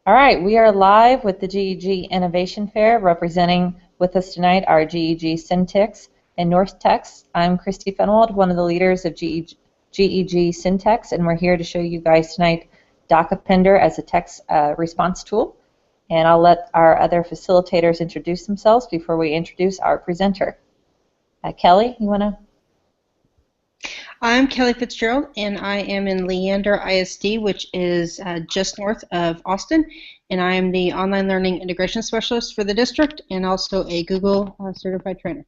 All right, we are live with the GEG Innovation Fair. Representing with us tonight are GEG CENTX and NORTX. I'm Christy Fenwald, one of the leaders of GEG CENTX, and we're here to show you guys tonight DocAppender as a text response tool. And I'll let our other facilitators introduce themselves before we introduce our presenter. Kelly, you want to? I'm Kelly Fitzgerald, and I am in Leander ISD, which is just north of Austin, and I am the Online Learning Integration Specialist for the district and also a Google Certified Trainer.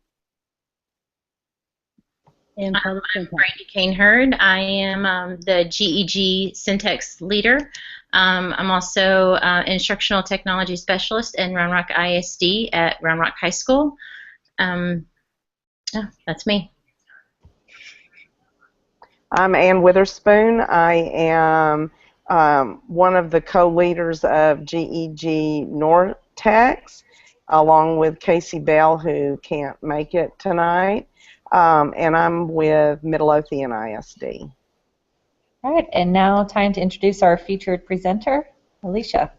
And I'm Brandy Kane-Hurd. I am the GEG CENTX leader. I'm also an Instructional Technology Specialist in Round Rock ISD at Round Rock High School. Yeah, that's me. I'm Ann Witherspoon. I am one of the co-leaders of GEG NORTX, along with Casey Bell, who can't make it tonight, and I'm with Midlothian ISD. All right, and now time to introduce our featured presenter, Alicia.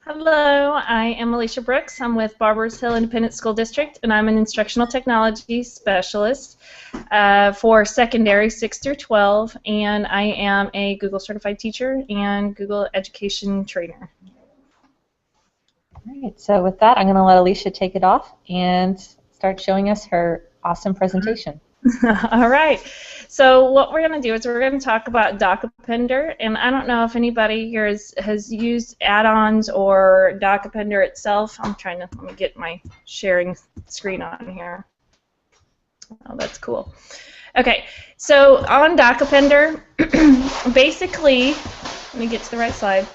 Hello, I am Alicia Brooks. I'm with Barbers Hill Independent School District, and I'm an Instructional Technology Specialist for secondary 6 through 12, and I am a Google Certified Teacher and Google Education Trainer. All right, so with that, I'm going to let Alicia take it off and start showing us her awesome presentation. All right, so what we're going to do is we're going to talk about DocAppender, and I don't know if anybody here has used add-ons or DocAppender itself. I'm trying to, let me get my sharing screen on here. Oh, that's cool. Okay, so on DocAppender, basically, let me get to the right slide.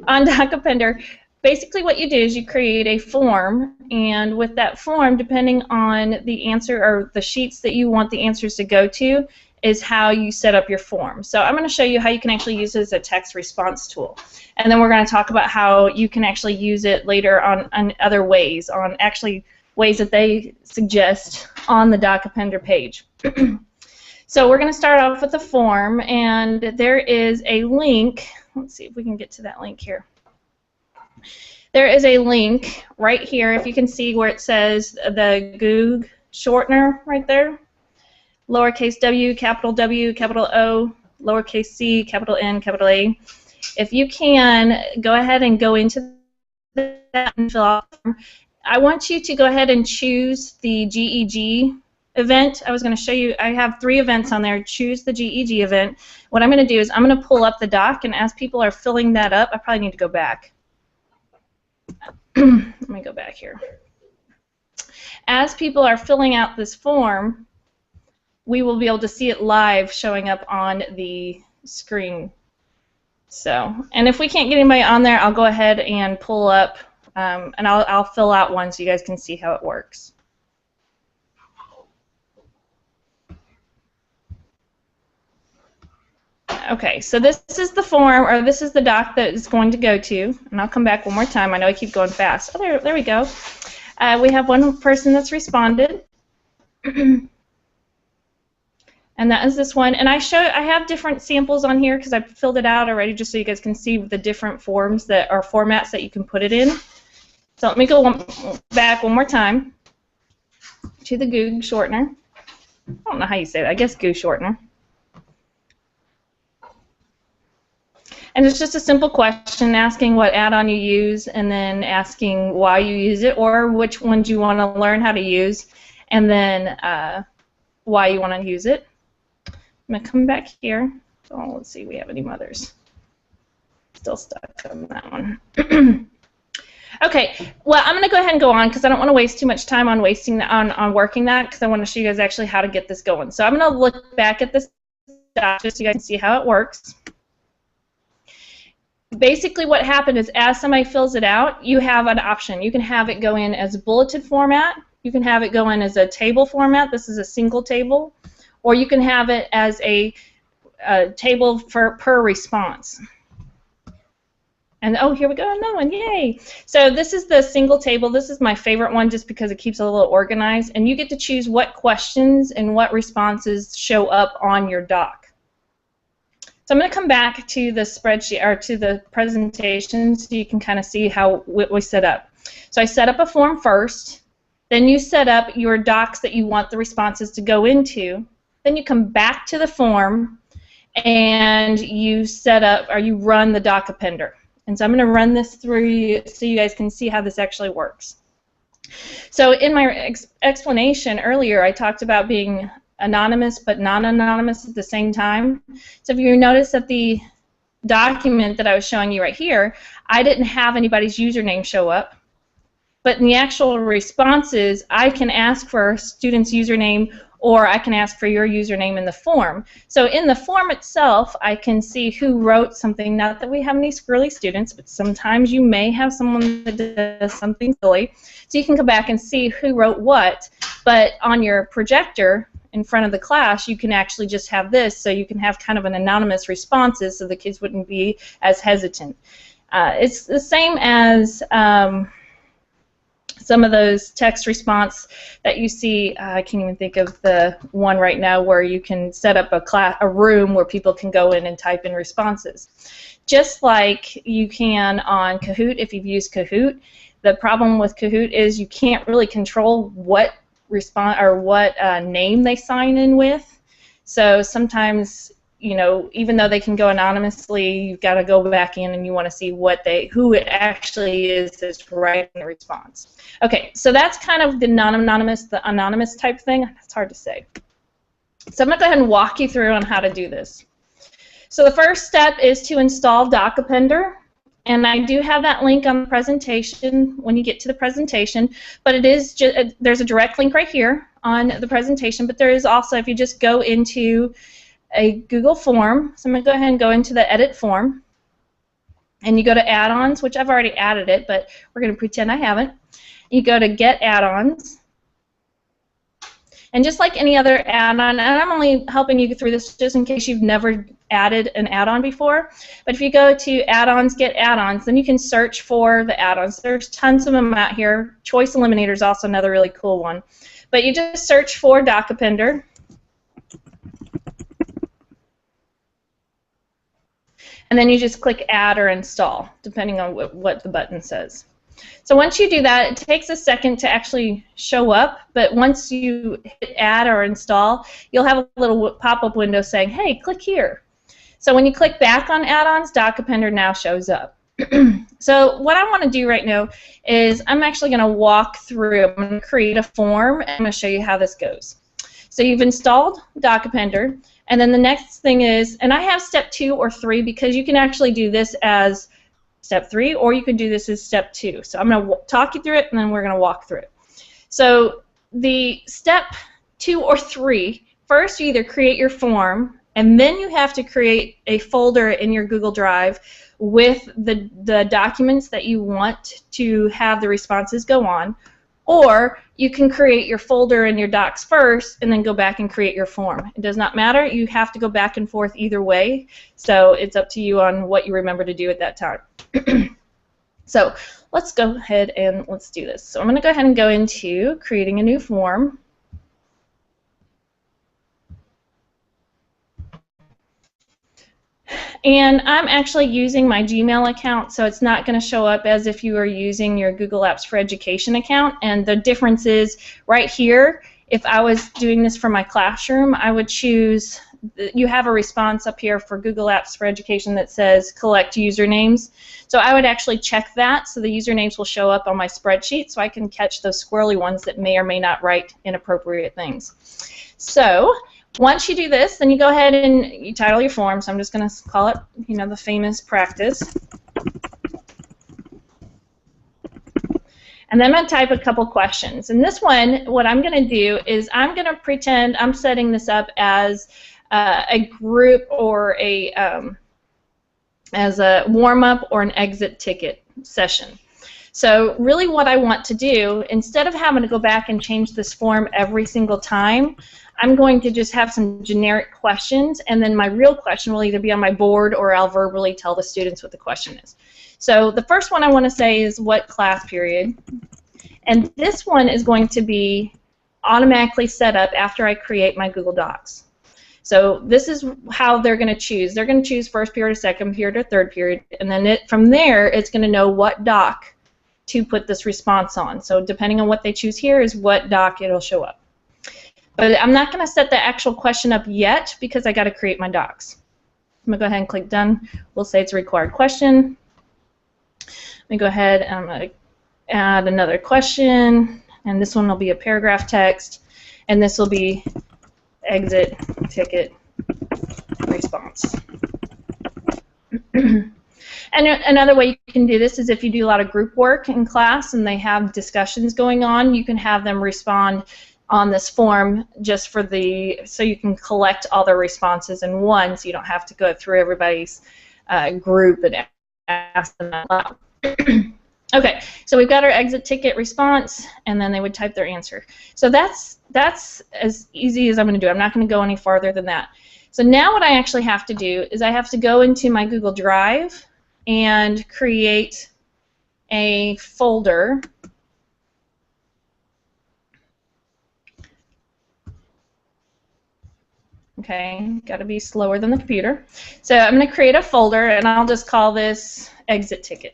On DocAppender, basically what you do is you create a form, and with that form, depending on the answer or the sheets that you want the answers to go to, is how you set up your form. So I'm going to show you how you can actually use it as a text response tool. And then we're going to talk about how you can actually use it later on other ways, on actually ways that they suggest on the DocAppender page. So we're going to start off with the form, and there is a link. Let's see if we can get to that link here. There is a link right here, if you can see where it says the GEG shortener right there. Lowercase w, capital O, lowercase c, capital N, capital A. If you can, go ahead and go into that and fill out the form. I want you to go ahead and choose the GEG event. I was going to show you, I have 3 events on there. Choose the GEG event. What I'm going to do is I'm going to pull up the doc, and as people are filling that up, I probably need to go back. Let me go back here. As people are filling out this form, we will be able to see it live showing up on the screen. So, and if we can't get anybody on there, I'll go ahead and pull up, and I'll fill out one so you guys can see how it works. Okay, so this is the form, or this is the doc that it's going to go to, and I'll come back one more time. I know I keep going fast. Oh, there we go. We have one person that's responded, and that is this one. And I have different samples on here because I filled it out already, just so you guys can see the different forms that are formats that you can put it in. So let me go back one more time to the GEG shortener. I don't know how you say that. I guess GEG shortener. And it's just a simple question asking what add-on you use, and then asking why you use it, or which ones you want to learn how to use, and then why you want to use it. I'm going to come back here. Oh, let's see if we have any mothers. Still stuck on that one. Okay, well, I'm going to go ahead and go on because I don't want to waste too much time on working that, because I want to show you guys actually how to get this going. So I'm going to look back at this doc just so you guys can see how it works. Basically what happened is as somebody fills it out, you have an option. You can have it go in as a bulleted format, you can have it go in as a table format, this is a single table, or you can have it as a table per response. And oh, here we go, another one, yay! So this is the single table. This is my favorite one just because it keeps it a little organized, and you get to choose what questions and what responses show up on your doc. So I'm going to come back to the spreadsheet or to the presentation so you can kind of see how we set up. So I set up a form first, then you set up your docs that you want the responses to go into, then you come back to the form and you set up or you run the DocAppender. And so I'm going to run this through you so you guys can see how this actually works. So in my explanation earlier, I talked about being anonymous but non-anonymous at the same time. So if you notice that the document that I was showing you right here, I didn't have anybody's username show up, but in the actual responses, I can ask for a student's username or I can ask for your username in the form. So in the form itself, I can see who wrote something. Not that we have any squirrely students, but sometimes you may have someone that does something silly. So you can go back and see who wrote what, but on your projector in front of the class, you can actually just have this, so you can have kind of an anonymous responses so the kids wouldn't be as hesitant. It's the same as some of those text response that you see. I can't even think of the one right now where you can set up a room where people can go in and type in responses. Just like you can on Kahoot if you've used Kahoot. The problem with Kahoot is you can't really control what name they sign in with. So sometimes, you know, even though they can go anonymously, you've got to go back in and you want to see who it actually is that's writing the response. Okay, so that's kind of the non-anonymous, the anonymous type thing. It's hard to say. So I'm going to go ahead and walk you through on how to do this. So the first step is to install DocAppender. And I do have that link on the presentation when you get to the presentation, but it is there's a direct link right here on the presentation, but there is also, if you just go into a Google form, so I'm going to go ahead and go into the edit form, and you go to add-ons, which I've already added it, but we're going to pretend I haven't. You go to get add-ons, and just like any other add-on, and I'm only helping you through this just in case you've never added an add-on before, but if you go to add-ons, get add-ons, then you can search for the add-ons. There's tons of them out here. Choice Eliminator is also another really cool one. But you just search for DocAppender, and then you just click add or install, depending on what the button says. So once you do that, it takes a second to actually show up, but once you hit add or install, you'll have a little pop-up window saying, hey, click here. So when you click back on add-ons, DocAppender now shows up. So what I want to do right now is I'm actually going to walk through. I'm going to create a form, and I'm going to show you how this goes. So you've installed DocAppender, and then the next thing is, and I have step 2 or 3 because you can actually do this as step 3, or you can do this as step 2. So I'm going to talk you through it, and then we're going to walk through it. So the step 2 or 3, first you either create your form, and then you have to create a folder in your Google Drive with the documents that you want to have the responses go on, or you can create your folder in your docs first and then go back and create your form. It does not matter. You have to go back and forth either way, so it's up to you on what you remember to do at that time. So let's go ahead and let's do this. So I'm going to go ahead and go into creating a new form. And I'm actually using my Gmail account, so it's not going to show up as if you were using your Google Apps for Education account. And the difference is right here, if I was doing this for my classroom, I would choose, you have a response up here for Google Apps for Education that says collect usernames. So I would actually check that so the usernames will show up on my spreadsheet so I can catch those squirrely ones that may or may not write inappropriate things. So once you do this, then you go ahead and you title your form. So I'm just going to call it, you know, the famous practice. And then I'm going to type a couple questions. And this one, what I'm going to do is I'm going to pretend I'm setting this up as a group or as a warm-up or an exit ticket session. So really what I want to do, instead of having to go back and change this form every single time, I'm going to just have some generic questions, and then my real question will either be on my board or I'll verbally tell the students what the question is. So the first one I want to say is what class period, and this one is going to be automatically set up after I create my Google Docs. So this is how they're going to choose. They're going to choose first period, second period, or third period, and then from there it's going to know what doc to put this response on. So depending on what they choose here is what doc it'll show up. But I'm not going to set the actual question up yet because I got to create my docs. I'm going to go ahead and click done. We'll say it's a required question. Let me go ahead and I'm going to add another question, and this one will be a paragraph text, and this will be exit ticket response. And another way you can do this is if you do a lot of group work in class and they have discussions going on, you can have them respond on this form just for so you can collect all their responses in one, so you don't have to go through everybody's group and ask them out loud. Okay, so we've got our exit ticket response, and then they would type their answer. So that's as easy as I'm going to do. I'm not going to go any farther than that. So now what I actually have to do is I have to go into my Google Drive and create a folder. Okay, got to be slower than the computer. So I'm going to create a folder, and I'll just call this exit ticket.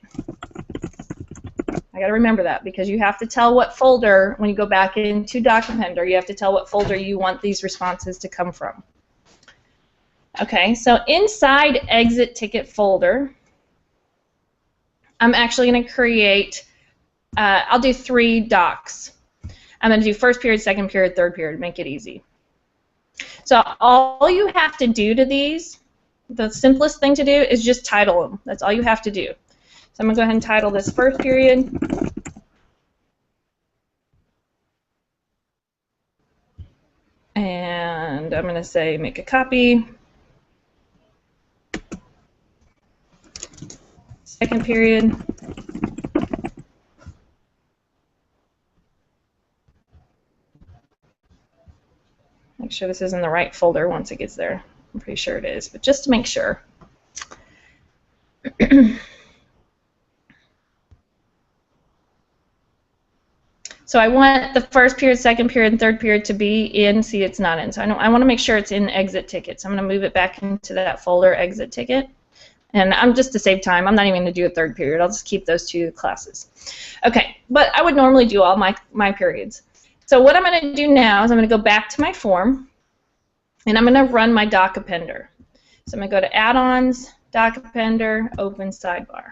I got to remember that because you have to tell what folder, when you go back into DocAppender, you have to tell what folder you want these responses to come from. Okay, so inside exit ticket folder, I'm actually going to create, I'll do 3 docs. I'm going to do first period, second period, third period, make it easy. So all you have to do to these, the simplest thing to do is just title them. That's all you have to do. So I'm going to go ahead and title this first period. And I'm going to say make a copy. Second period. Make sure this is in the right folder once it gets there. I'm pretty sure it is, but just to make sure. So I want the first period, second period, and third period to be in. See, it's not in. So I want to make sure it's in exit ticket. So I'm going to move it back into that folder, exit ticket. And I'm just to save time, I'm not even going to do a third period. I'll just keep those 2 classes. Okay, but I would normally do all my periods. So what I'm going to do now is I'm going to go back to my form, and I'm going to run my DocAppender. So I'm going to go to Add-ons, DocAppender, Open Sidebar.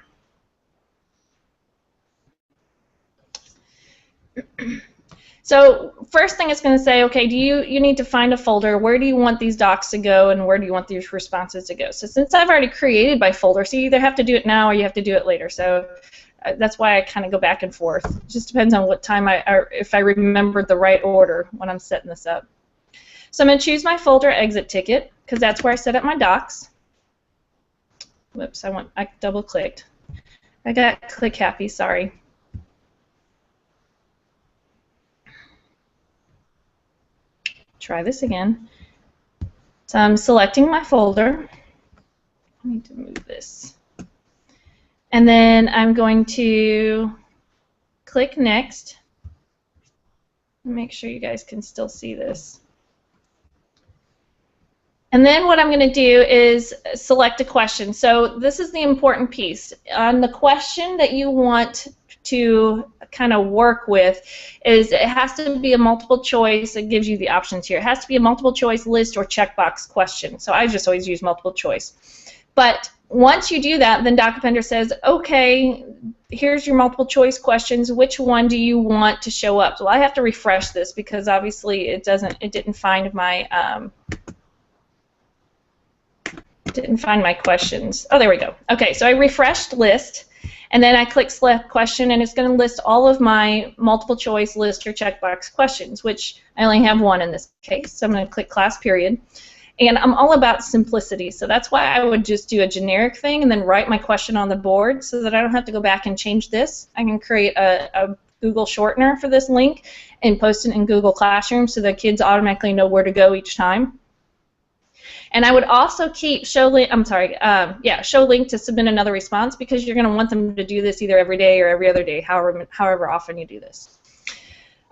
So first thing it's going to say, okay, you need to find a folder. Where do you want these docs to go, and where do you want these responses to go? So since I've already created my folder, so you either have to do it now or you have to do it later. So that's why I kind of go back and forth. It just depends on what time or if I remembered the right order when I'm setting this up. So I'm going to choose my folder exit ticket because that's where I set up my docs. Whoops, I double clicked. I got click happy, sorry. Try this again. So I'm selecting my folder. I need to move this. And then I'm going to click next. Make sure you guys can still see this. And then what I'm going to do is select a question. So this is the important piece. On the question that you want to kind of work with is it has to be a multiple choice. It gives you the options here. It has to be a multiple choice list or checkbox question. So I just always use multiple choice. But once you do that, then DocAppender says, okay, here's your multiple choice questions. Which one do you want to show up? So I have to refresh this because obviously it didn't find my questions. Oh, there we go. Okay, so I refreshed list. And then I click select question, and it's going to list all of my multiple choice list or checkbox questions, which I only have one in this case. So I'm going to click class period. And I'm all about simplicity, so that's why I would just do a generic thing and then write my question on the board so that I don't have to go back and change this. I can create a Google shortener for this link and post it in Google Classroom so that kids automatically know where to go each time. And I would also keep show link to submit another response because you're going to want them to do this either every day or every other day, however often you do this.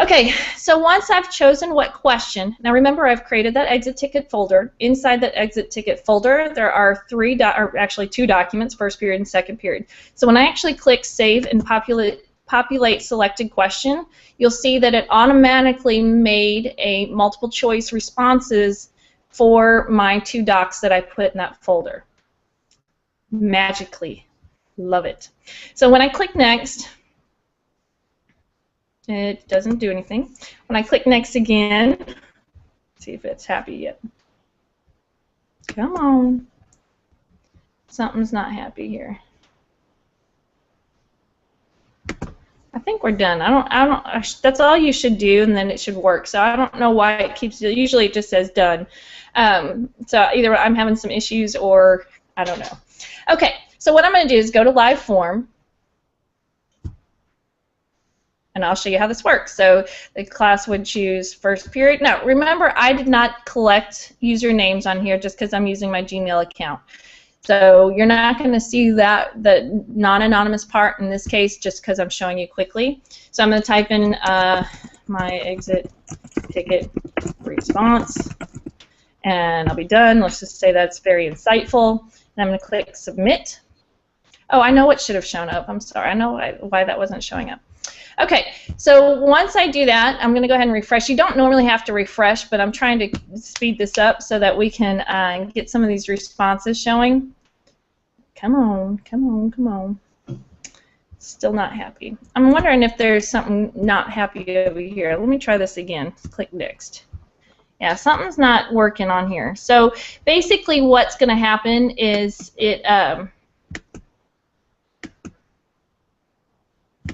Okay, so once I've chosen what question, now remember I've created that exit ticket folder. Inside that exit ticket folder, there are two documents, first period and second period. So when I actually click Save and populate selected question, you'll see that it automatically made a multiple choice responses for my 2 docs that I put in that folder. Magically. Love it. So when I click Next, it doesn't do anything. When I click Next again, see if it's happy yet. Come on. Something's not happy here. I think we're done. That's all you should do, and then it should work. So I don't know why it keeps. Usually it just says done. So either I'm having some issues or I don't know. Okay. So what I'm going to do is go to Live Form. And I'll show you how this works. So the class would choose first period. Now, remember, I did not collect usernames on here just because I'm using my Gmail account. So you're not going to see the non-anonymous part in this case just because I'm showing you quickly. So I'm going to type in my exit ticket response, and I'll be done. Let's just say that's very insightful. And I'm going to click Submit. Oh, I know what should have shown up. I'm sorry. I know why that wasn't showing up. Okay, so once I do that, I'm going to go ahead and refresh. You don't normally have to refresh, but I'm trying to speed this up so that we can get some of these responses showing. Come on, come on, come on. Still not happy. I'm wondering if there's something not happy over here. Let me try this again. Click Next. Yeah, something's not working on here. So basically what's going to happen is I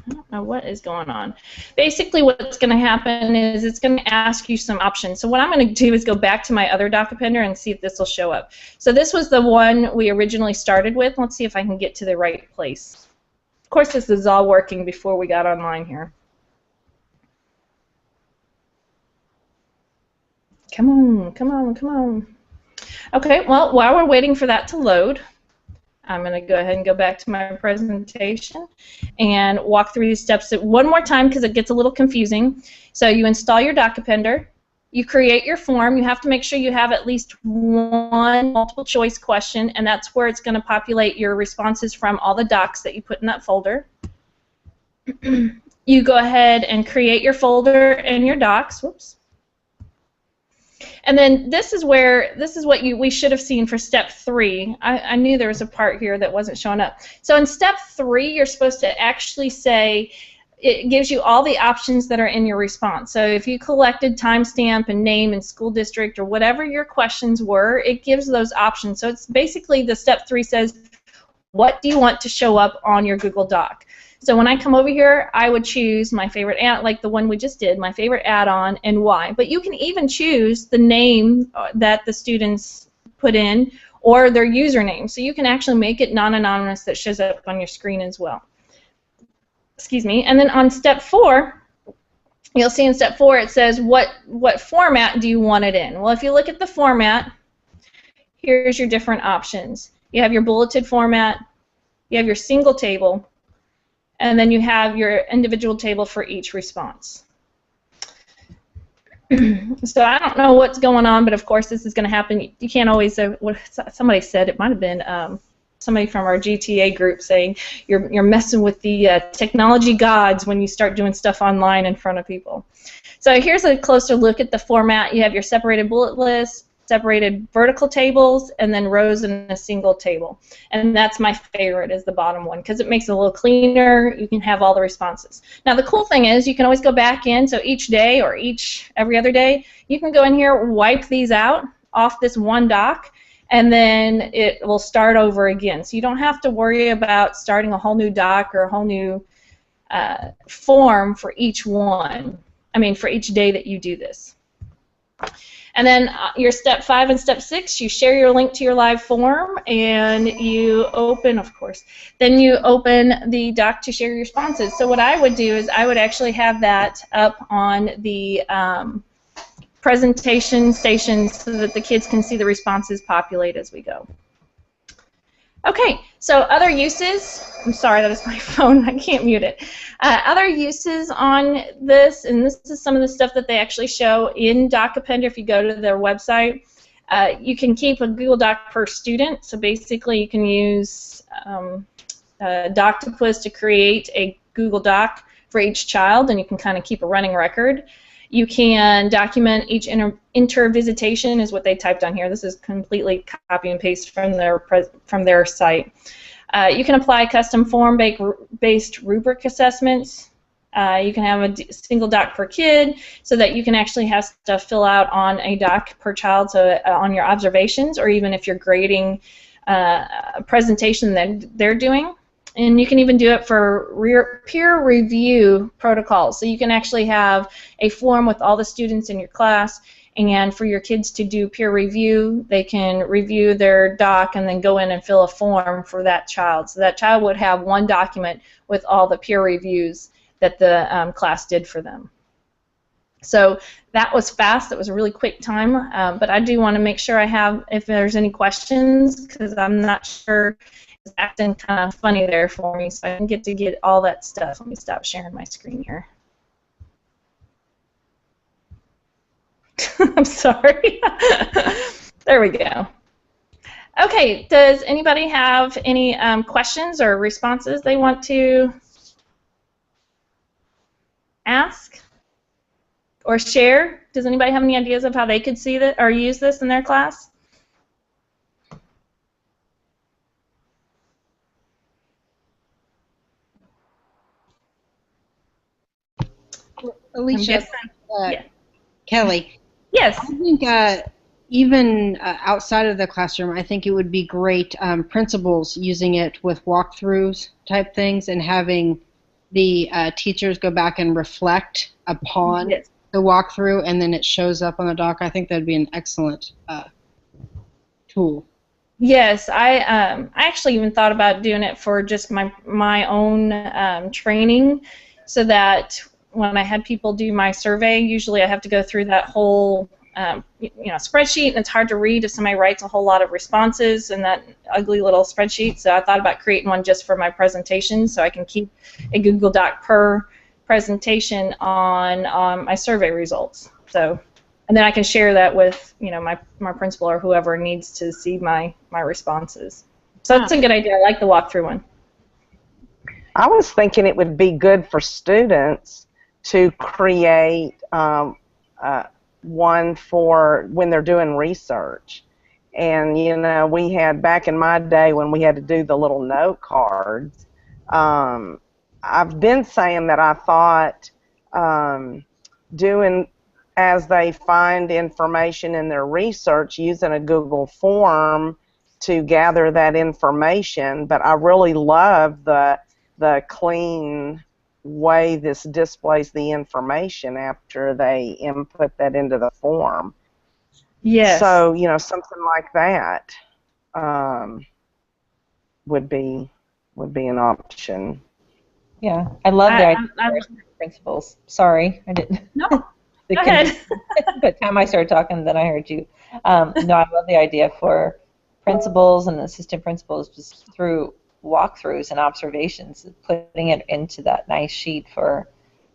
don't know what is going on. Basically what's going to happen is it's going to ask you some options. So what I'm going to do is go back to my other DocAppender and see if this will show up. So this was the one we originally started with. Let's see if I can get to the right place. Of course this is all working before we got online here. Come on, come on, come on. Okay, well, while we're waiting for that to load, I'm going to go ahead and go back to my presentation and walk through these steps one more time because it gets a little confusing. So you install your DocAppender, you create your form, you have to make sure you have at least one multiple choice question, and that's where it's going to populate your responses from all the docs that you put in that folder. You go ahead and create your folder and your docs. Whoops. And then this is what we should have seen for step 3. I knew there was a part here that wasn't showing up. So in step 3, you're supposed to actually say, it gives you all the options that are in your response. So if you collected timestamp and name and school district or whatever your questions were, it gives those options. So it's basically the step 3 says, what do you want to show up on your Google Doc? So when I come over here, I would choose my favorite add, like the one we just did, my favorite add-on and why. But you can even choose the name that the students put in or their username. So you can actually make it non-anonymous that shows up on your screen as well. Excuse me. And then on step 4, you'll see in step 4 it says what format do you want it in? Well, if you look at the format, here's your different options. You have your bulleted format, you have your single table, and then you have your individual table for each response. So I don't know what's going on, but of course this is going to happen. You can't always, somebody said, it might have been somebody from our GTA group saying you're messing with the technology gods when you start doing stuff online in front of people. So here's a closer look at the format. You have your separated bullet list, separated vertical tables, and then rows in a single table. And that's my favorite, is the bottom one, because it makes it a little cleaner. You can have all the responses. Now the cool thing is you can always go back in, so each day or every other day, you can go in here, wipe these out off this one doc, and then it will start over again. So you don't have to worry about starting a whole new doc or a whole new form for each one. I mean, for each day that you do this. And then your step 5 and step 6, you share your link to your live form, and you open, of course, then you open the doc to share your responses. So what I would do is I would actually have that up on the presentation station so that the kids can see the responses populate as we go. Okay, so other uses, I'm sorry, that is my phone, I can't mute it. Other uses on this, and this is some of the stuff that they actually show in DocAppender if you go to their website. You can keep a Google Doc per student, so basically you can use Doctopus to create a Google Doc for each child, and you can kind of keep a running record. You can document each inter-visitation, is what they typed on here. This is completely copy and paste from their site. You can apply custom form-based rubric assessments. You can have a single doc per kid so that you can actually have stuff fill out on a doc per child, so on your observations, or even if you're grading a presentation that they're doing. And you can even do it for peer review protocols. So you can actually have a form with all the students in your class, and for your kids to do peer review, they can review their doc and then go in and fill a form for that child. So that child would have one document with all the peer reviews that the class did for them. So that was fast. That was a really quick time. But I do want to make sure I have, if there's any questions, because I'm not sure. It's acting kind of funny there for me, so I didn't get to get all that stuff. Let me stop sharing my screen here. I'm sorry. There we go. Okay, does anybody have any questions or responses they want to ask or share? Does anybody have any ideas of how they could see that or use this in their class? Alicia, Yeah. Kelly. Yes. I think even outside of the classroom, I think it would be great principals using it with walkthroughs type things and having the teachers go back and reflect upon Yes. the walkthrough, and then it shows up on the doc. I think that would be an excellent tool. Yes, I actually even thought about doing it for just my own training, so that when I had people do my survey, usually I have to go through that whole spreadsheet, and it's hard to read if somebody writes a whole lot of responses in that ugly little spreadsheet. So I thought about creating one just for my presentation, so I can keep a Google Doc per presentation on my survey results. So, and then I can share that with my principal or whoever needs to see my responses. So that's a good idea. I like the walkthrough one. I was thinking it would be good for students to create one for when they're doing research. And we had, back in my day when we had to do the little note cards, I've been saying that I thought doing, as they find information in their research, using a Google form to gather that information, but I really love the clean way this displays the information after they input that into the form. Yes. So, something like that would be an option. Yeah, I love the idea of principles. Sorry, I didn't. No, go ahead. By the time I started talking, then I heard you. No, I love the idea for principals and assistant principals just through walkthroughs and observations, putting it into that nice sheet for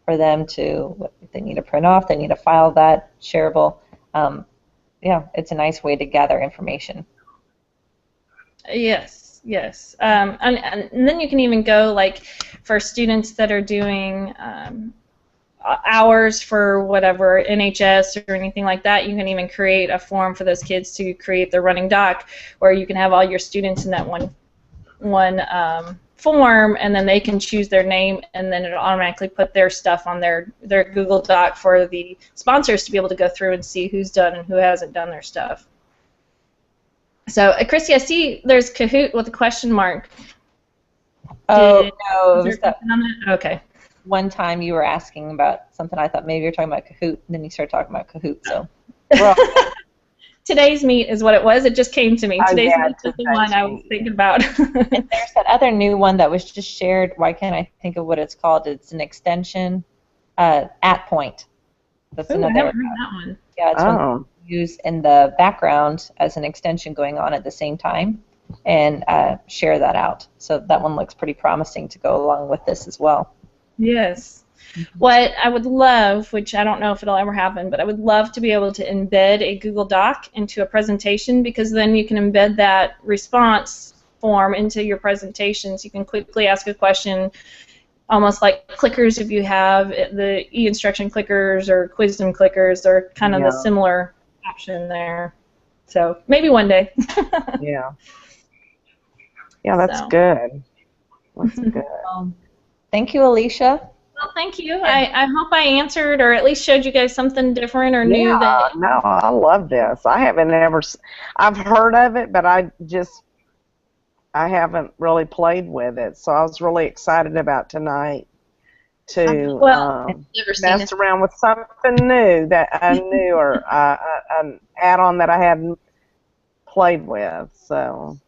them to, if they need to print off, they need to file that, shareable. Yeah, it's a nice way to gather information. Yes, yes. And then you can even go, like, for students that are doing hours for whatever, NHS or anything like that, you can even create a form for those kids to create their running doc, where you can have all your students in that one form, and then they can choose their name, and then it'll automatically put their stuff on their Google Doc for the sponsors to be able to go through and see who's done and who hasn't done their stuff. So, Christy, I see there's Kahoot with a question mark. Oh, no, it was that okay. one time you were asking about something. I thought maybe you were talking about Kahoot, and then you started talking about Kahoot, so we're all Today's Meet is what it was. It just came to me. Today's Meet is the one I was thinking about. And there's that other new one that was just shared. Why can't I think of what it's called? It's an extension, at Point. That's Ooh, another. I haven't heard that one. Yeah, it's one you use in the background as an extension going on at the same time. and share that out. So that one looks pretty promising to go along with this as well. Yes. What I would love, which I don't know if it'll ever happen, but I would love to be able to embed a Google Doc into a presentation, because then you can embed that response form into your presentations. You can quickly ask a question, almost like clickers if you have the e-instruction clickers or Quizdom clickers. They're kind of the similar option there. So maybe one day. Yeah. Yeah, that's good. That's good. Thank you, Alicia. Well, thank you. I hope I answered or at least showed you guys something different or new. No, I love this. I haven't I've heard of it, but I haven't really played with it. So I was really excited about tonight to mess around with something new that I knew, or an add-on that I hadn't played with. So.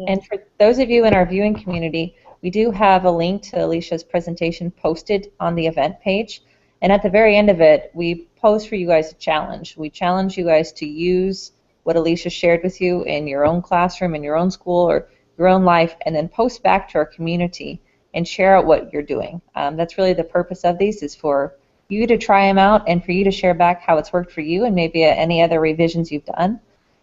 And for those of you in our viewing community, we do have a link to Alicia's presentation posted on the event page. And at the very end of it, we pose for you guys a challenge. We challenge you guys to use what Alicia shared with you in your own classroom, in your own school, or your own life, and then post back to our community and share out what you're doing. That's really the purpose of these, is for you to try them out and for you to share back how it's worked for you and maybe any other revisions you've done.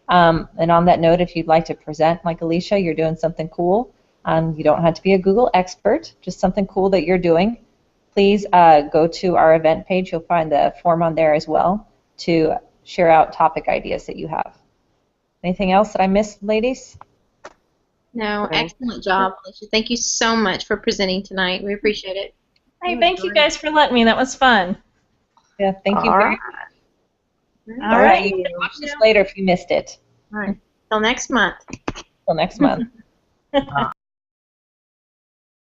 And on that note, if you'd like to present like Alicia, you're doing something cool, you don't have to be a Google expert, just something cool that you're doing, please go to our event page. You'll find the form on there as well to share out topic ideas that you have. Anything else that I missed, ladies? No, excellent job, Alicia. Thank you so much for presenting tonight. We appreciate it. Hey, thank you guys for letting me. That was fun. Yeah, thank you very much. All right, you can watch this later if you missed it. All right. Till next month. Till next month.